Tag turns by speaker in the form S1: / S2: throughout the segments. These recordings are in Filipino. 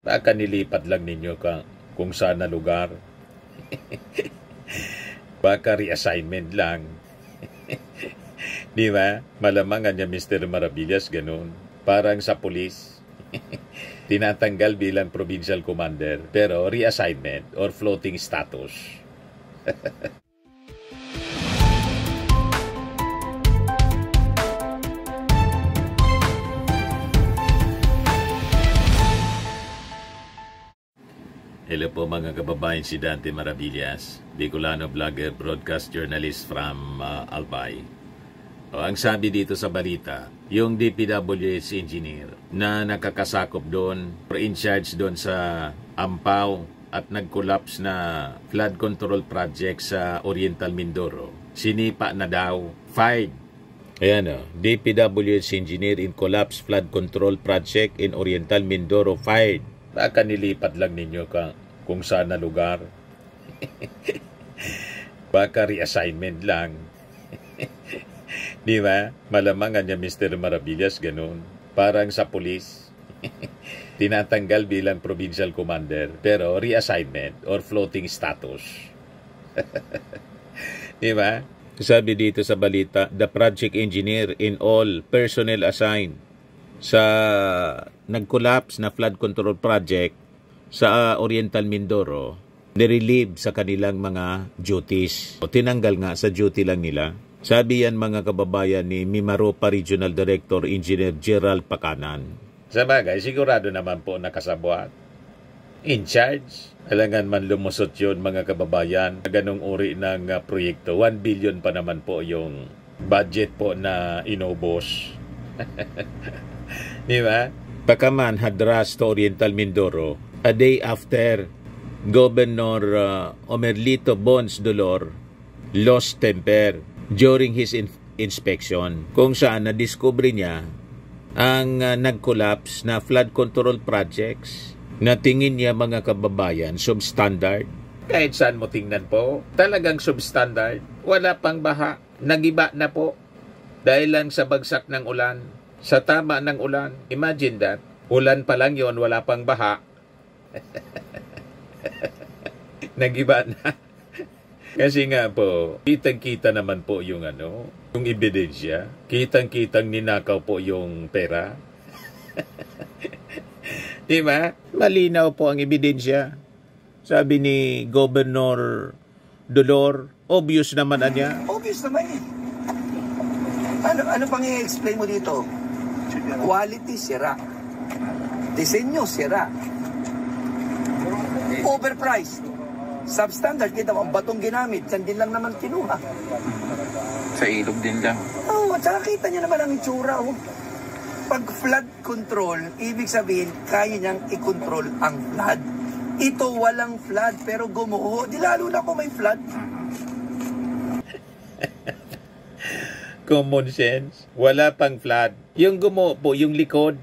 S1: Baka nilipat lang ninyo kung saan na lugar. Baka reassignment lang. Di ba? Malamangan niya Mr. Maravillas ganun. Parang sa pulis. Tinatanggal bilang provincial commander pero reassignment or floating status. Hello po mga kababayan, si Dante Maravillas, Bicolano vlogger, broadcast journalist from Albay. Ang sabi dito sa balita, yung DPWH engineer na nakakasakop doon, in charge doon sa Ampao at nag-collapse na flood control project sa Oriental Mindoro, sinipa na daw, fired. Ayan o, DPWH engineer in collapse flood control project in Oriental Mindoro, fired. Baka nilipat lang ninyo kung saan na lugar. Baka reassignment lang. Di ba? Malamangan niya Mr. Maravillas ganun. Parang sa pulis. Tinatanggal bilang provincial commander pero reassignment or floating status. Di ba? Sabi dito sa balita, the project engineer in all personnel assigned sa nag-collapse na flood control project sa Oriental Mindoro, nirelieve sa kanilang mga duties. O tinanggal nga sa duty lang nila. Sabi yan mga kababayan ni Mimaropa Regional Director Engineer Gerald Pakanan. Sa bagay, sigurado naman po nakasabwat. In charge. Alangan man lumusot yun mga kababayan. Ganong uri ng proyekto. 1 billion pa naman po yung budget po na inubos. Di ba? Pakaman hadras to Oriental Mindoro a day after Governor Omerlito Bons Dolor lost temper during his inspection, kung saan na-discover niya ang nag-collapse na flood control projects na tingin niya mga kababayan substandard. Kahit saan mo tingnan po, talagang substandard. Wala pang baha, nagiba na po dahil lang sa bagsak ng ulan. Sa tama ng ulan. Imagine that. Ulan pa lang yon, wala pang baha. Nagiba na. Kasi nga po, kitang-kita naman po yung yung ebidensya. Kitang-kitang ninakaw po yung pera. Diba? Malinaw po ang ebidensya. Sabi ni Governor Dolor, obvious naman niya.
S2: Obvious naman eh. Ano pang i-explain mo dito? Quality, sira. Disenyo, sira. Overpriced. Substandard, kita mo, batong ginamit. Yan din lang naman kinuha.
S3: Sa ilog din lang.
S2: Oo, at saka kita niya naman ang itsura. Oh. Pag flood control, ibig sabihin, kaya niyang i-control ang flood. Ito walang flood, pero gumuho. Di lalo na kung may flood.
S1: Common sense. Wala pang flood. Yung gumuho po, yung likod.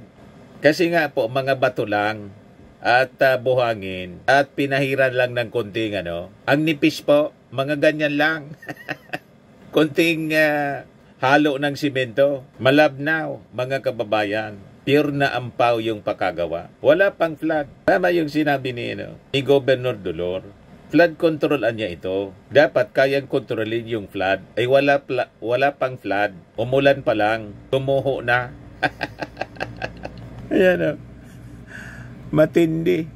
S1: Kasi nga po, mga bato lang at buhangin at pinahiran lang ng konting Ang nipis po, mga ganyan lang. Konting halo ng simento. Malabnaw, mga kababayan. Pure na ampaw yung pakagawa. Wala pang flood. Tama yung sinabi ni Governor Dolor. Flood control niya ito. Dapat kayang kontrolin yung flood. Ay wala pang flood. Umulan pa lang. Tumuho na. Ayan matindi.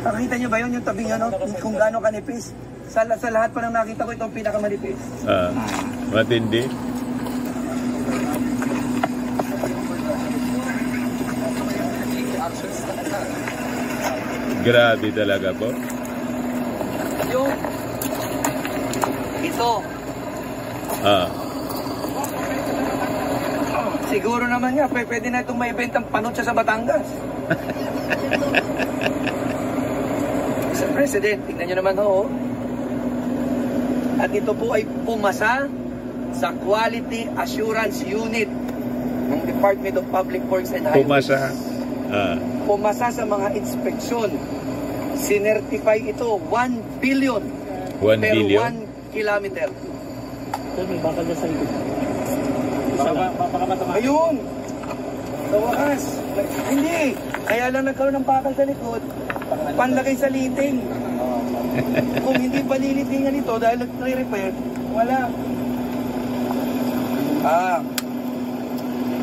S2: Nakita niyo ba yun yung tabing kung gaano kanipis? Sa lahat pa nang nakita ko itong pinakamanipis.
S1: Matindi. Grabe talaga po.
S2: Yung ito. Siguro naman niya, pwede na itong may ibentang panotsa sa Batangas. Mr. President, tingnan niyo naman ho. At ito po ay pumasa sa Quality Assurance Unit ng Department of Public Works and Highways.
S1: Pumasa.
S2: Pumasa sa mga inspeksyon. Sinertify ito 1 billion
S1: 1
S2: per
S1: billion?
S2: 1 kilometer. Bakal na sa likod. Ayun! Sa wakas! Hindi. Kaya lang nagkaroon ng bakal sa likod. Panlagay sa liting. Kung hindi palilitingan ito dahil nag-repair, wala.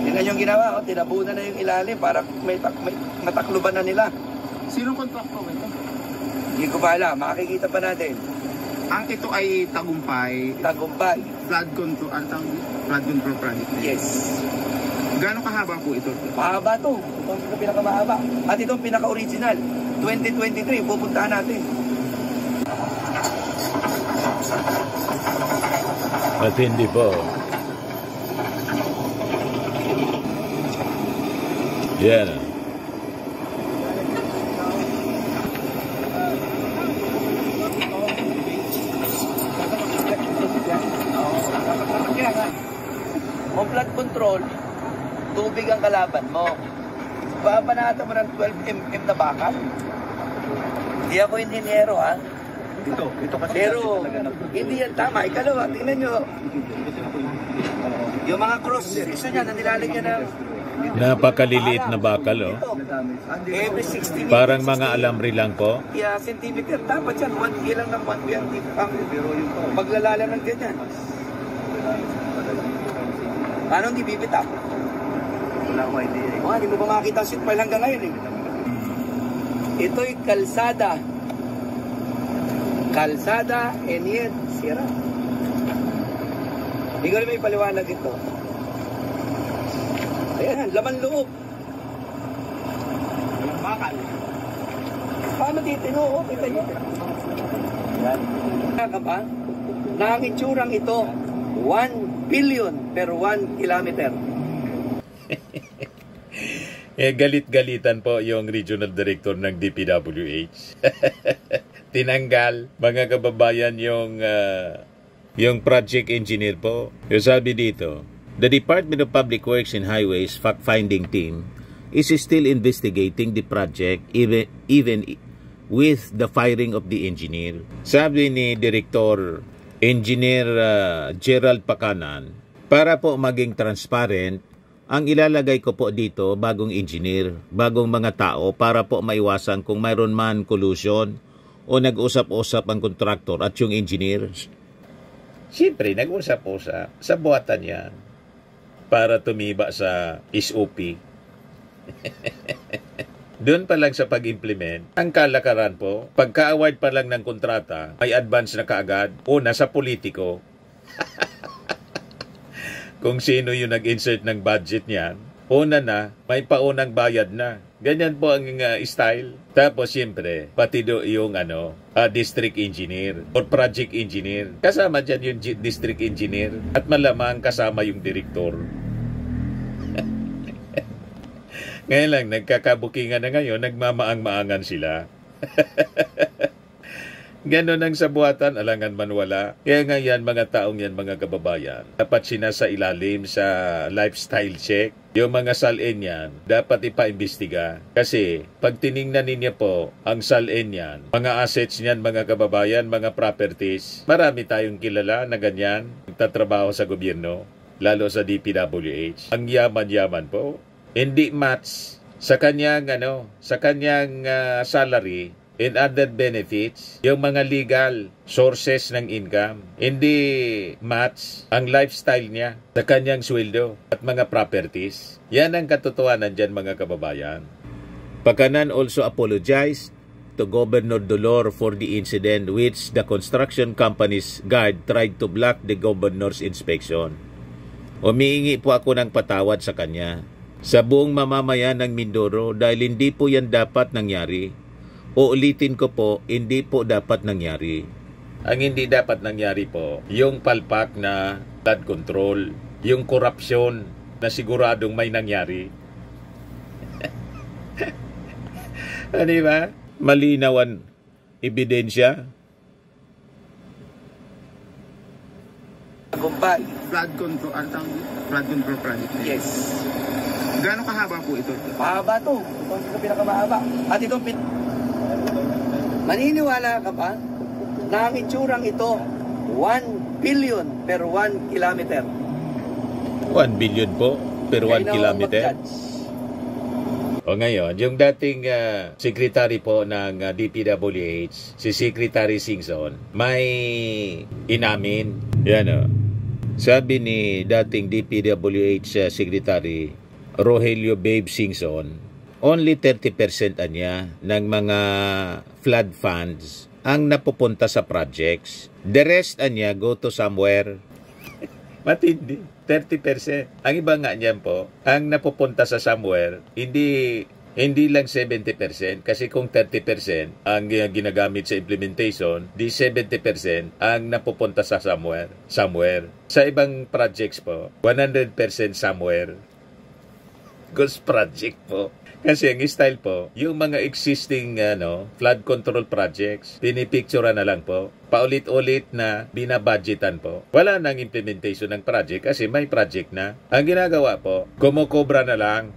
S2: Tingnan yung ginawa, tinabunan na yung ilalim para may matakluban na nila.
S3: Sino kontraktor ito?
S2: Hindi ko ba alam, makikita pa natin.
S3: Ang ito ay Tagumpay Flood Control Project.
S2: Yes.
S3: Gaano kahaba po ito?
S2: Mahaba to. Ito ang pinakamahaba. At ito ang pinaka-original. 2023, pupuntahan natin.
S1: At hindi po. Yan.
S2: Kung flood control, tubig ang kalaban mo. Babanatan mo ng 12 mm na bakal. Hindi ako inhinyero, ha? Ito kasi. Pero hindi yan tama. Ikalawa, tingnan nyo. Yung mga cross section niya na nilalagyan ng
S1: Napakaliliit na bakal, oh.
S2: every 60 meters.
S1: Parang mga alamri lang po.
S2: Yeah, centimeter. Dapat yan. 1 lang ng 1 ang paglalalam ng ganyan. Paano hindi bibitap? Wala ko idea. Hindi mo ba makakita ang seat pile hanggang ngayon eh. Ito'y kalsada. Kalsada and yet sira. Hindi ko rin may paliwanag ito. Ayan, laman loob. Walang bakal. Paano titino? Kita nyo. Nakaka na ang itsurang ito 1 billion per 1 kilometer.
S1: Galit-galitan po yung regional director ng DPWH. Tinanggal, mga kababayan, yung project engineer po. Yung sabi dito, the Department of Public Works and Highways fact-finding team is still investigating the project even with the firing of the engineer. Sabi ni Director Engineer Gerald Pacanan, para po maging transparent, ang ilalagay ko po dito bagong engineer, bagong mga tao para po maiwasan kung mayroon man collusion o nag-usap-usap ang kontraktor at yung engineer. Siyempre, nag-usap-usap sa buhatan yan para tumiba sa SOP. Doon pa lang sa pag-implement, ang kalakaran po, pagka-award pa lang ng kontrata, may advance na kaagad, una sa politiko. Kung sino yung nag-insert ng budget niyan, una na, may paunang bayad na. Ganyan po ang style. Tapos siyempre, pati do yung district engineer or project engineer. Kasama dyan yung district engineer at malamang kasama yung director. Ngayon lang, nagkakabukingan na ngayon, nagmamaang-maangan sila. Ganon ang sabuatan, alangan man wala. Kaya nga yan, mga taong yan, mga kababayan, dapat sinasa ilalim sa lifestyle check. Yung mga salin yan, dapat ipaimbestiga. Kasi, pag tiningnan ninyo po, ang salin yan, mga assets niyan, mga kababayan, mga properties, marami tayong kilala na ganyan, nagtatrabaho sa gobyerno, lalo sa DPWH. Ang yaman-yaman po, hindi match sa kanyang, salary, and other benefits, yung mga legal sources ng income, hindi match ang lifestyle niya sa kanyang sweldo at mga properties. Yan ang katotohanan dyan, mga kababayan. Pacanan also apologized to Governor Dolor for the incident which the construction company's guard tried to block the governor's inspection. Humihingi po ako ng patawad sa kanya sa buong mamamayan ng Mindoro dahil hindi po yan dapat nangyari. Uulitin ko po, hindi po dapat nangyari. Ang hindi dapat nangyari po, yung palpak na flood control, yung korupsyon na siguradong may nangyari. Ano ba? Malinawan ebidensya.
S2: Tagumpay.
S3: Flood control project.
S2: Yes.
S3: Gaano kahaba po ito?
S2: Mahaba to. Ito ang pinakamahaba. At itong maniniwala ka ba na ang itsurang ito 1 billion per 1 kilometer?
S1: 1 billion po per 1 kilometer. O ngayon, yung dating secretary po ng DPWH, si Secretary Singson, may inamin. Yan o. Sabi ni dating DPWH Secretary Rogelio Babe Singson, only 30% niya ng mga flood funds ang napupunta sa projects. The rest niya go to somewhere. Matindi. 30%. Ang iba nga niyan po, ang napupunta sa somewhere, hindi lang 70%. Kasi kung 30% ang ginagamit sa implementation, di 70% ang napupunta sa somewhere. Sa ibang projects po, 100% somewhere. Ghost project po. Kasi ang style po, yung mga existing flood control projects, pinipicture na lang po. Paulit-ulit na binabudgetan po. Wala nang implementation ng project kasi may project na. Ang ginagawa po, kumukobra na lang.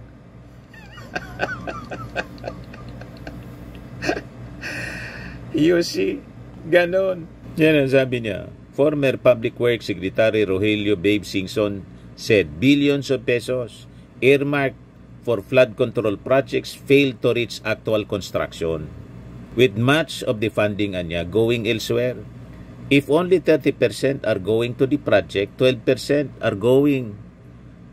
S1: You see? Ganon. Yan ang sabi niya. Former Public Works Secretary Rogelio Babe Singson said billions of pesos earmarked for flood control projects failed to reach actual construction, with much of the funding going elsewhere. If only 30% are going to the project, 12% are going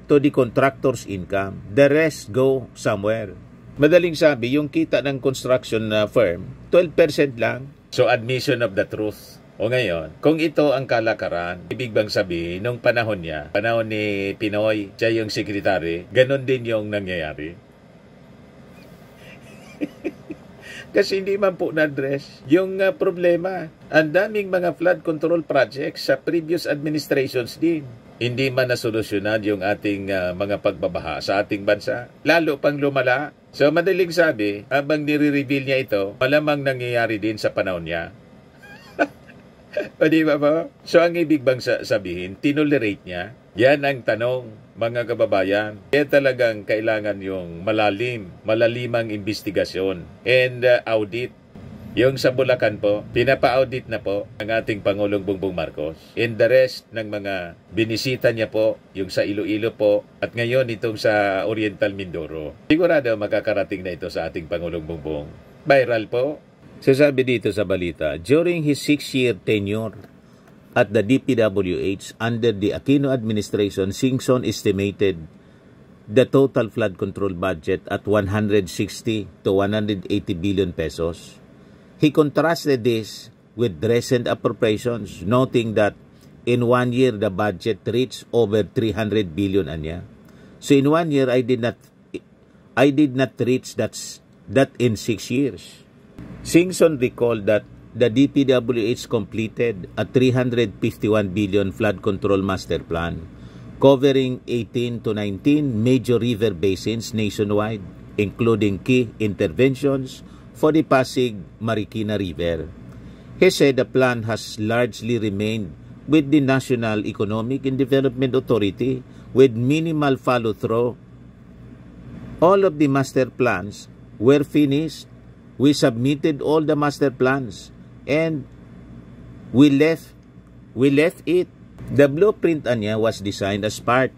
S1: to the contractor's income. The rest go somewhere. Madaling sabi, yung kita ng construction firm, 12% lang. So admission of the truth. O ngayon, kung ito ang kalakaran, ibig bang sabihin, nung panahon niya, panahon ni Pinoy, siya yung secretary, ganun din yung nangyayari. Kasi hindi man po na-address yung problema. Ang daming mga flood control projects sa previous administrations din. Hindi man nasolusyonan yung ating mga pagbabaha sa ating bansa. Lalo pang lumala. So madaling sabi, habang nire-reveal niya ito, malamang nangyayari din sa panahon niya. O di ba po? So ang ibig bang sabihin, tinolerate niya? Yan ang tanong, mga kababayan. Kaya talagang kailangan yung malalimang investigasyon and audit. Yung sa Bulacan po, pinapa-audit na po ang ating Pangulong Bongbong Marcos. And the rest ng mga binisita niya po, yung sa Iloilo po, at ngayon itong sa Oriental Mindoro. Sigurado makakarating na ito sa ating Pangulong Bongbong. Viral po. Sasabi dito sa balita, during his 6-year tenure at the DPWH under the Aquino administration, Singson estimated the total flood control budget at 160 to 180 billion pesos. He contrasted this with recent appropriations, noting that in 1 year the budget reached over 300 billion anya. So in 1 year I did not reach that in 6 years. Singson recalled that the DPWH completed a 351 billion flood control master plan covering 18 to 19 major river basins nationwide, including key interventions for the Pasig Marikina River. He said the plan has largely remained with the National Economic and Development Authority with minimal follow-through. All of the master plans were finished. We submitted all the master plans and we left it. The blueprint niya was designed as part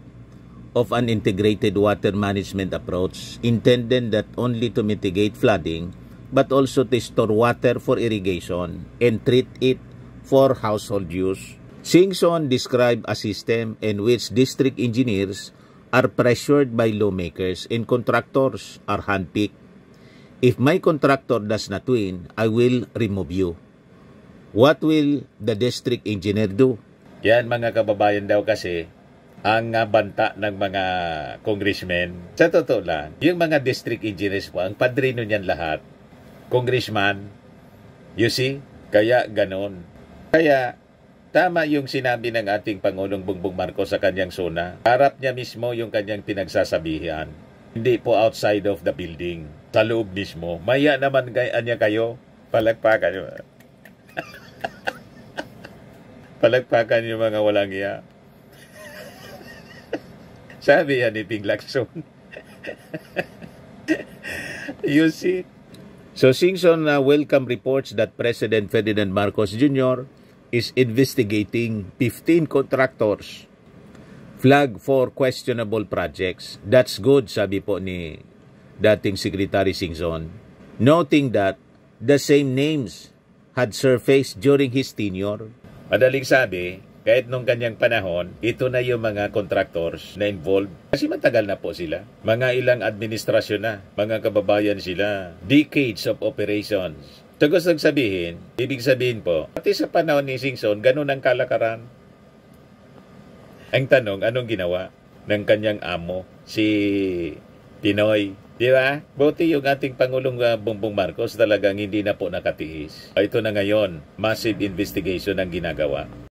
S1: of an integrated water management approach intended not only to mitigate flooding but also to store water for irrigation and treat it for household use. Singson described a system in which district engineers are pressured by lawmakers and contractors are handpicked. If my contractor does not win, I will remove you. What will the district engineer do? Yan mga kababayan daw kasi ang banta ng mga congressmen. Sa totoo lang, yung mga district engineers po, ang padrino niyan lahat, congressman, you see? Kaya ganon. Kaya tama yung sinabi ng ating Pangulong Bongbong Marcos sa kanyang suna. Harap niya mismo yung kanyang pinagsasabihan. Hindi po outside of the building. Sa loob mismo. Maya naman niya kayo. Palagpakan nyo. Palagpakan yung mga walang iya. Sabi yan ni Ping Lacson. You see? So Singson welcome reports that President Ferdinand Marcos Jr. is investigating 15 contractors flag for questionable projects. That's good, sabi po ni dating Secretary Singson, noting that the same names had surfaced during his tenure. Madaling sabi, kahit nung kanyang panahon, ito na yung mga contractors na involved. Kasi matagal na po sila. Mga ilang administrasyon na, mga kababayan sila. Decades of operations. So gusto sabihin, ibig sabihin po, pati sa panahon ni Singson, ganun ang kalakaran. Ang tanong, anong ginawa ng kanyang amo, si Pinoy? Di ba? Buti yung ating Pangulong Bongbong Marcos talagang hindi na po nakatiis. Ito na ngayon, massive investigation ang ginagawa.